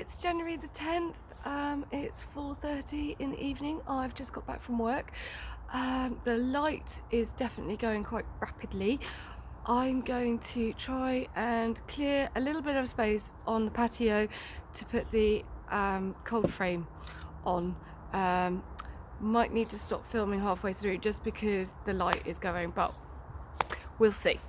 It's January the 10th. It's 4:30 in the evening. I've just got back from work. The light is definitely going quite rapidly. I'm going to try and clear a little bit of space on the patio to put the cold frame on. Might need to stop filming halfway through just because the light is going, but we'll see.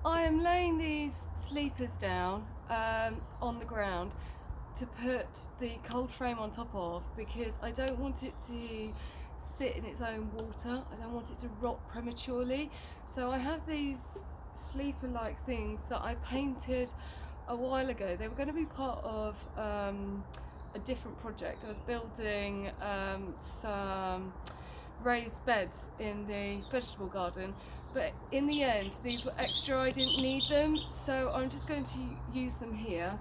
I am laying these sleepers down on the ground to put the cold frame on top of, because I don't want it to sit in its own water. I don't want it to rot prematurely. So I have these sleeper like things that I painted a while ago. They were going to be part of a different project. I was building some raised beds in the vegetable garden, but in the end these were extra. I didn't need them, so I'm just going to use them here.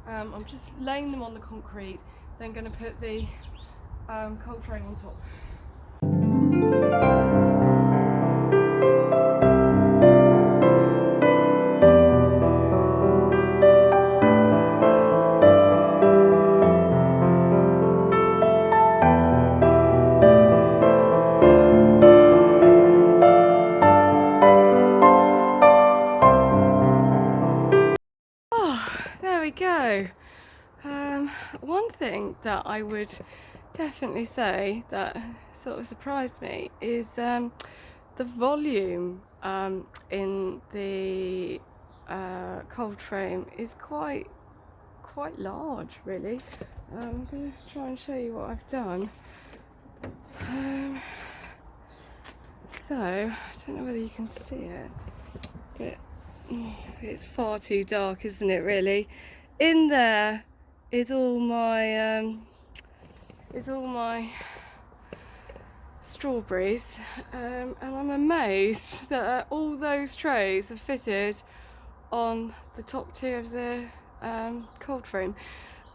I'm just laying them on the concrete, then going to put the cold frame on top. There we go. One thing that I would definitely say that sort of surprised me is the volume in the cold frame is quite large, really. I'm going to try and show you what I've done. So I don't know whether you can see it, but it's far too dark, isn't it, really? In there is all my strawberries, and I'm amazed that all those trays are fitted on the top tier of the cold frame.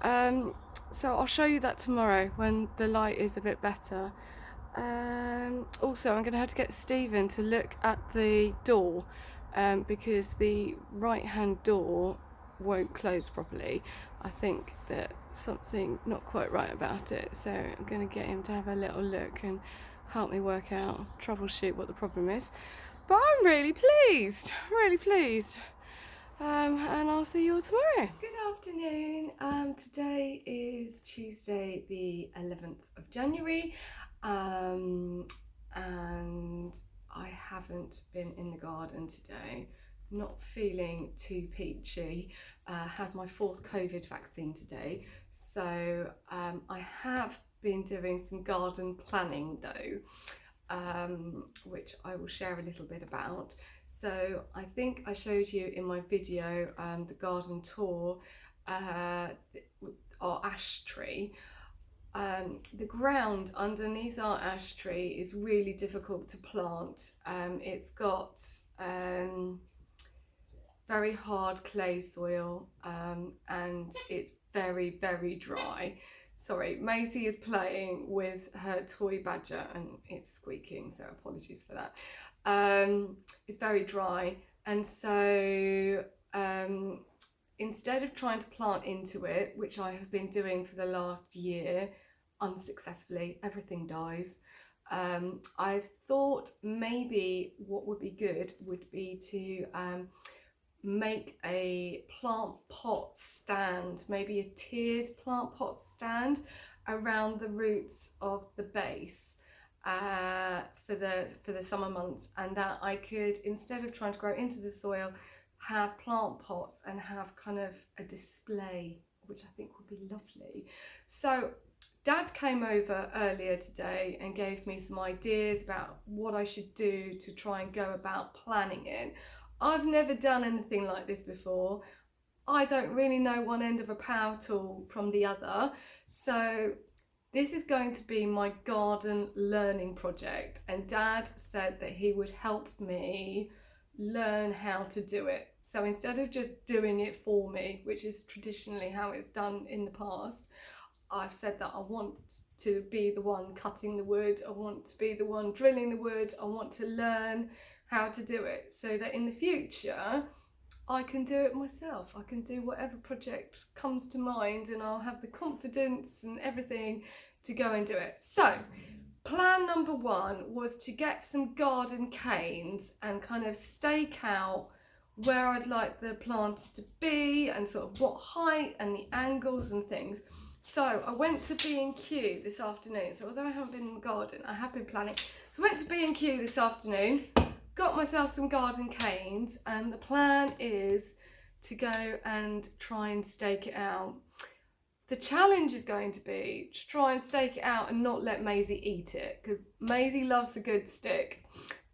So I'll show you that tomorrow when the light is a bit better. Also, I'm going to have to get Stephen to look at the door, because the right hand door won't close properly. I think that something not quite right about it, so I'm going to get him to have a little look and help me work out, troubleshoot what the problem is. But I'm really pleased, and I'll see you all tomorrow. Good afternoon. Today is Tuesday the 11th of January, and I haven't been in the garden today. Not feeling too peachy. Had my 4th COVID vaccine today, so I have been doing some garden planning though, which I will share a little bit about. So I think I showed you in my video the garden tour, our ash tree. The ground underneath our ash tree is really difficult to plant. It's got very hard clay soil, and it's very dry. Sorry, Maisie is playing with her toy badger and it's squeaking, so apologies for that. It's very dry, and so instead of trying to plant into it, which I have been doing for the last year unsuccessfully, everything dies. I thought maybe what would be good would be to make a plant pot stand, maybe a tiered plant pot stand around the roots of the base for the summer months, and that I could, instead of trying to grow into the soil, have plant pots and have kind of a display, which I think would be lovely. So Dad came over earlier today and gave me some ideas about what I should do to try and go about planning it. I've never done anything like this before. I don't really know one end of a power tool from the other. So this is going to be my garden learning project. And Dad said that he would help me learn how to do it. So instead of just doing it for me, which is traditionally how it's done in the past, I've said that I want to be the one cutting the wood, I want to be the one drilling the wood, I want to learn how to do it so that in the future I can do it myself. I can do whatever project comes to mind and I'll have the confidence and everything to go and do it. So plan number one was to get some garden canes and kind of stake out where I'd like the plant to be and sort of what height and the angles and things. So I went to B&Q this afternoon. So although I haven't been in the garden, I have been planning. So I went to B&Q this afternoon, got myself some garden canes, and the plan is to go and try and stake it out. The challenge is going to be to try and stake it out and not let Maisie eat it, because Maisie loves a good stick.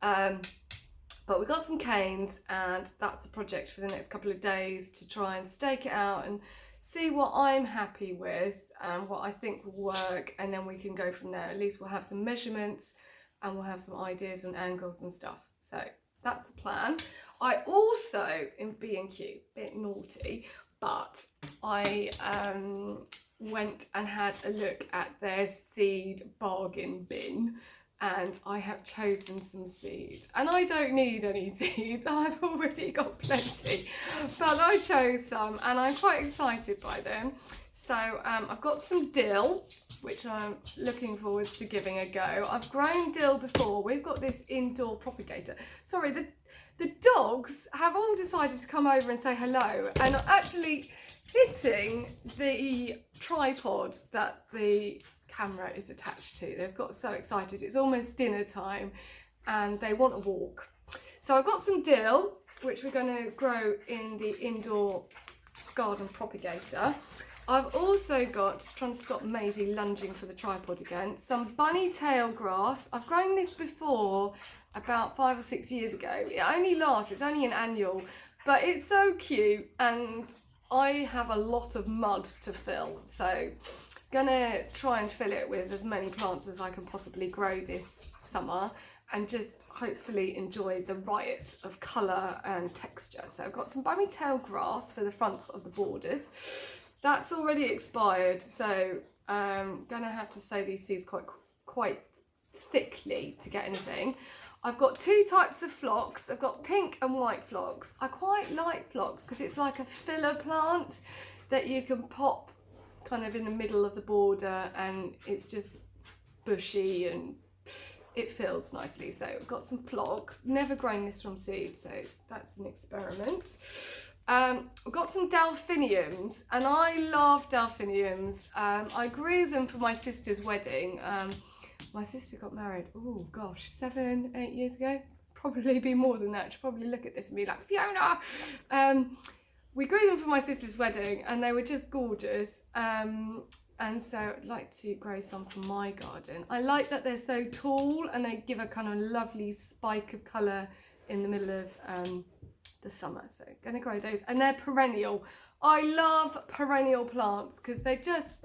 But we got some canes, and that's the project for the next couple of days, to try and stake it out and see what I'm happy with and what I think will work, and then we can go from there. At least we'll have some measurements and we'll have some ideas on angles and stuff. So that's the plan. I also, in B&Q, bit naughty, but I went and had a look at their seed bargain bin, and I have chosen some seeds, and I don't need any seeds, I've already got plenty, but I chose some and I'm quite excited by them. So I've got some dill, which I'm looking forward to giving a go. I've grown dill before. We've got this indoor propagator. Sorry, the dogs have all decided to come over and say hello, and are actually hitting the tripod that the camera is attached to. They've got so excited. It's almost dinner time and they want a walk. So I've got some dill, which we're going to grow in the indoor garden propagator. I've also got, just trying to stop Maisie lunging for the tripod again, some bunny tail grass. I've grown this before about 5 or 6 years ago. It only lasts, it's only an annual, but it's so cute, and I have a lot of mud to fill, so gonna try and fill it with as many plants as I can possibly grow this summer, and just hopefully enjoy the riot of colour and texture. So I've got some bunny tail grass for the fronts of the borders. That's already expired, so I'm gonna have to sow these seeds quite thickly to get anything. I've got two types of phlox. I've got pink and white phlox. I quite like phlox because it's like a filler plant that you can pop kind of in the middle of the border, and it's just bushy and it fills nicely. So I've got some phlox. Never grown this from seed, so that's an experiment. I've got some delphiniums, and I love delphiniums. I grew them for my sister's wedding. My sister got married, oh gosh, 7, 8 years ago. Probably be more than that. She'll probably look at this and be like, Fiona! We grew them for my sister's wedding, and they were just gorgeous. And so I'd like to grow some for my garden. I like that they're so tall and they give a kind of lovely spike of colour in the middle of the summer. So I'm going to grow those, and they're perennial. I love perennial plants because they're just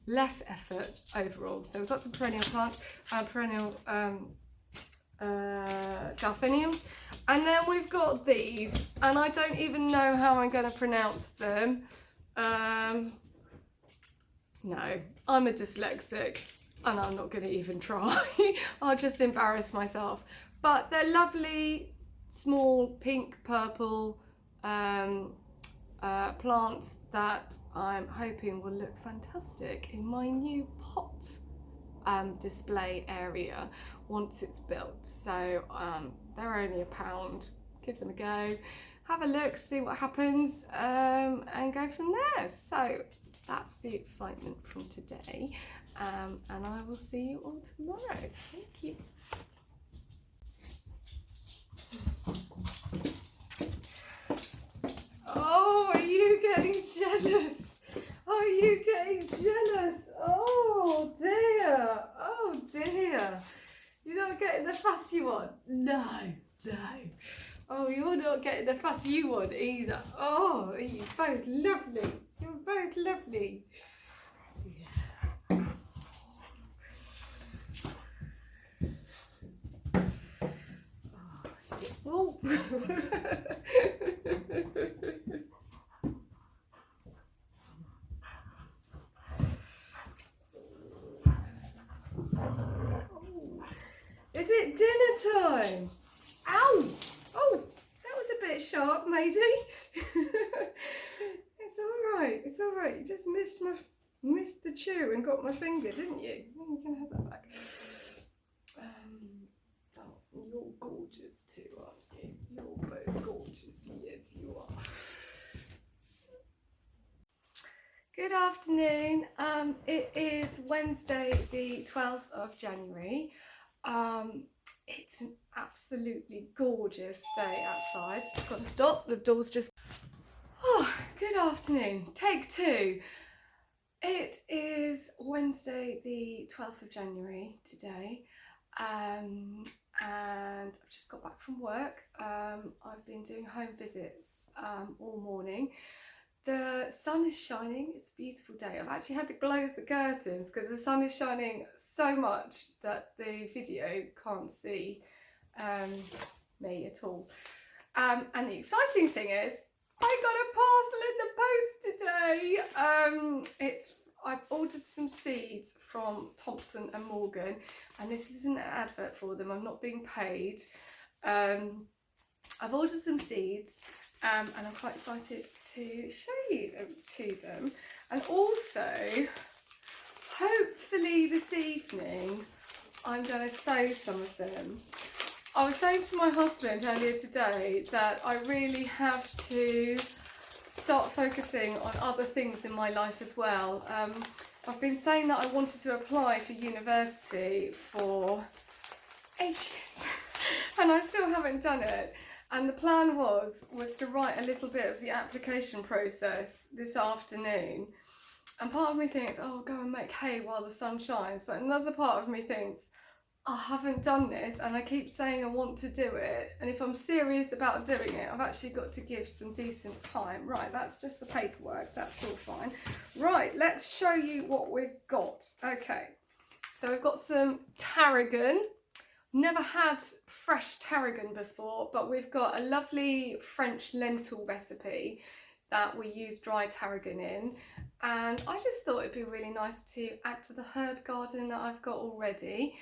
less effort overall. So we've got some perennial plants, perennial delphiniums, and then we've got these, and I don't even know how I'm going to pronounce them. No, I'm a dyslexic and I'm not going to even try. I'll just embarrass myself. But they're lovely, small, pink, purple plants that I'm hoping will look fantastic in my new pot display area once it's built. So they're only £1. Give them a go, have a look, see what happens, and go from there. So that's the excitement from today, and I will see you all tomorrow. Thank you. Oh, are you getting jealous? Are you getting jealous? Oh dear, oh dear. You're not getting the fuss you want? No, no. Oh, you're not getting the fuss you want either. Oh, you're both lovely. You're both lovely. Yeah. Oh, Oh. Is it dinner time? Ow! Oh, that was a bit sharp, Maisie. It's all right. It's all right. You just missed the chew and got my finger, didn't you? Oh, you can have that back. Oh, you're gorgeous too, aren't you? You're both gorgeous. Yes, you are. Good afternoon. It is Wednesday, the 12th of January. It's an absolutely gorgeous day outside. I've got to stop. The door's just... Oh, good afternoon. Take two. It is Wednesday, the 12th of January today. And I've just got back from work. I've been doing home visits all morning. The sun is shining. It's a beautiful day. I've actually had to close the curtains because the sun is shining so much that the video can't see me at all. And the exciting thing is I got a parcel in the post today. I've ordered some seeds from Thompson and Morgan, and this isn't an advert for them. I'm not being paid. I've ordered some seeds. And I'm quite excited to show you to them. And also, hopefully this evening, I'm going to sow some of them. I was saying to my husband earlier today that I really have to start focusing on other things in my life as well. I've been saying that I wanted to apply for university for ages, and I still haven't done it. And the plan was to write a little bit of the application process this afternoon. And part of me thinks, oh, go and make hay while the sun shines. But another part of me thinks, I haven't done this and I keep saying I want to do it. And if I'm serious about doing it, I've actually got to give some decent time. Right, that's just the paperwork. That's all fine. Right, let's show you what we've got. Okay, so we've got some tarragon. Never had fresh tarragon before, but we've got a lovely French lentil recipe that we use dry tarragon in, and I just thought it'd be really nice to add to the herb garden that I've got already.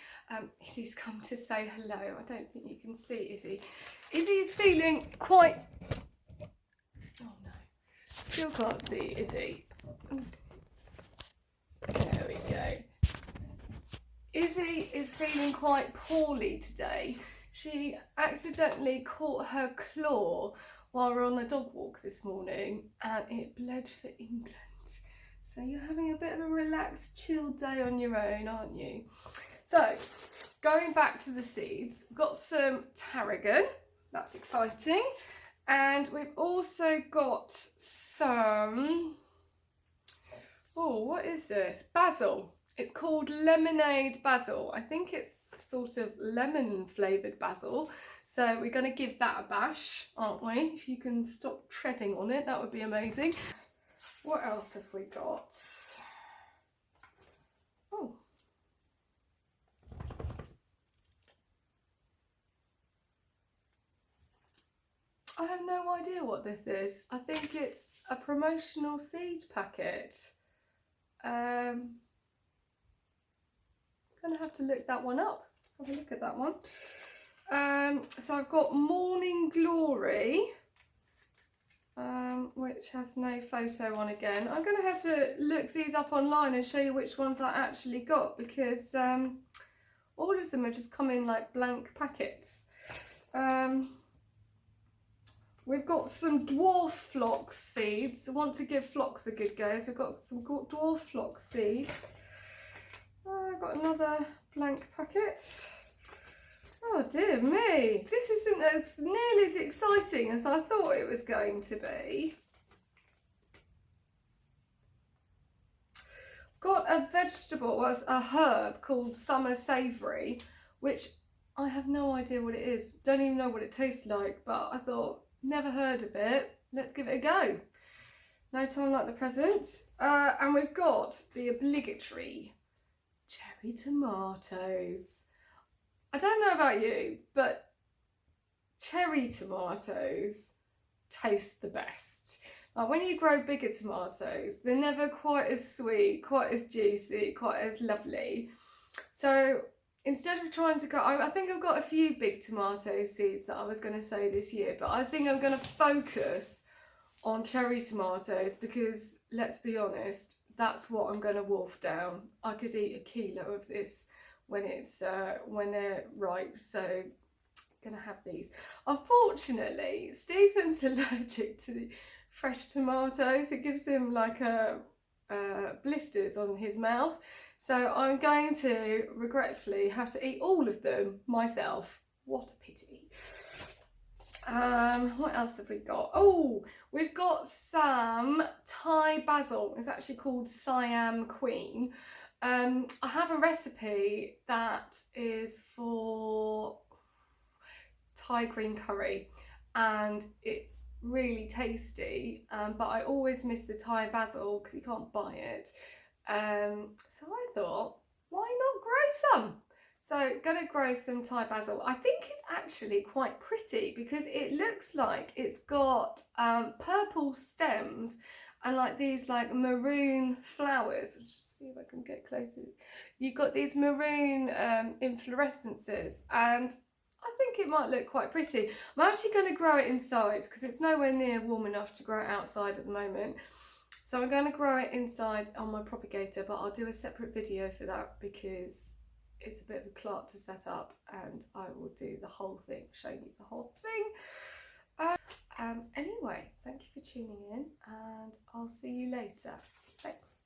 Izzy's come to say hello. I don't think you can see Izzy. Izzy is feeling quite... Oh no, still can't see Izzy. There we go. Izzy is feeling quite poorly today. She accidentally caught her claw while we were on a dog walk this morning and it bled for England. So you're having a bit of a relaxed, chilled day on your own, aren't you? So, going back to the seeds, we've got some tarragon, that's exciting. And we've also got some, oh, what is this? Basil. It's called lemonade basil. I think it's sort of lemon flavoured basil. So we're going to give that a bash, aren't we? If you can stop treading on it, that would be amazing. What else have we got? Oh. I have no idea what this is. I think it's a promotional seed packet. Gonna have to look that one up. Have a look at that one. So I've got Morning Glory, which has no photo on again. I'm gonna have to look these up online and show you which ones I actually got, because all of them have just come in like blank packets. We've got some dwarf phlox seeds. I want to give phlox a good go, so I've got some dwarf phlox seeds. I've got another blank packet. Oh dear me, this isn't as nearly as exciting as I thought it was going to be. Got a vegetable, a herb called summer savoury, which I have no idea what it is. Don't even know what it tastes like, but I thought, never heard of it, let's give it a go. No time like the present. And we've got the obligatory cherry tomatoes. I don't know about you, but cherry tomatoes taste the best. Like when you grow bigger tomatoes, they're never quite as sweet, quite as juicy, quite as lovely. So instead of trying to go, I think I've got a few big tomato seeds that I was going to sow this year, but I think I'm going to focus on cherry tomatoes because, let's be honest, that's what I'm going to wolf down. I could eat a kilo of this when they're ripe, so going to have these. Unfortunately, Stephen's allergic to the fresh tomatoes. It gives him like blisters on his mouth. So I'm going to regretfully have to eat all of them myself. What a pity. What else have we got? Oh, we've got some Thai basil. It's actually called Siam Queen. I have a recipe that is for Thai green curry and it's really tasty, but I always miss the Thai basil because you can't buy it. So I thought, why not grow some? So gonna grow some Thai basil. I think it's actually quite pretty because it looks like it's got purple stems and like these like maroon flowers. I'll just see if I can get closer. You've got these maroon inflorescences and I think it might look quite pretty. I'm actually going to grow it inside because it's nowhere near warm enough to grow it outside at the moment. So I'm going to grow it inside on my propagator, but I'll do a separate video for that because it's a bit of a clot to set up and I will do the whole thing, show you the whole thing. Anyway, thank you for tuning in and I'll see you later. Thanks.